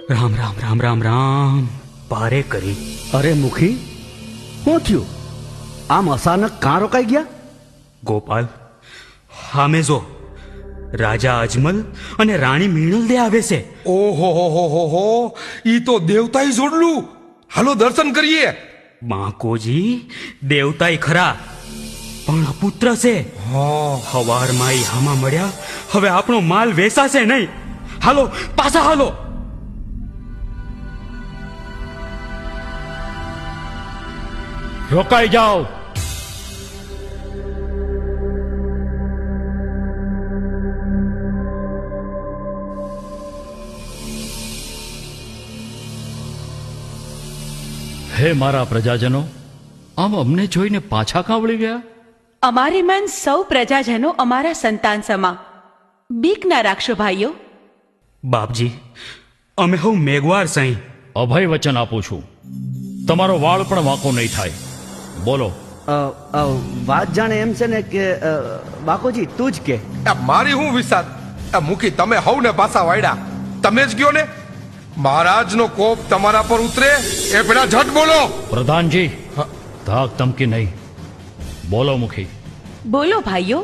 રામ રામ રામ રામ રામ પારે કરી. અરે મુખી, શું થયું? આમ અચાનક કાં રોકાઈ ગયા? ગોપાલ, હામે જો રાજા અજમલ અને રાણી મીણલ દે આવે છે. ઓહો હો હો હો હો, ઈ તો દેવતાઈ જોડલું. હાલો દર્શન કરીએ. બાંકોજી દેવતાય ખરા પણ અપુત્ર છે. હા, હવારમાં ઈ હામા મળ્યા, હવે આપણો માલ વેચાશે નહીં. હાલો પાછા હાલો. રોકાઈ જાઓ. હે મારા પ્રજાજનો, આમ અમને જોઈને પાછા કાં વળી ગયા? અમારે મન સૌ પ્રજાજનો અમારા સંતાન સમા. બીક ના રાખશો ભાઈઓ. બાપજી, અમે હવ મેઘવાર સહી. અભય વચન આપું છું, તમારો વાળ પણ વાંકો નહીં થાય. બોલો. વાત જાણે એમ છે ને કે બાકોજી તું જ કે. આ મારી હું વિસાદ. આ મુખી તમે હવને પાછા વાયડા. તમે જ ગયો ને. મહારાજનો કોપ તમારા પર ઉતરે એ પેલા ઝટ બોલો. પ્રધાનજી, ધાક ધમકી નહીં. બોલો મુખી. બોલો ભાઈઓ.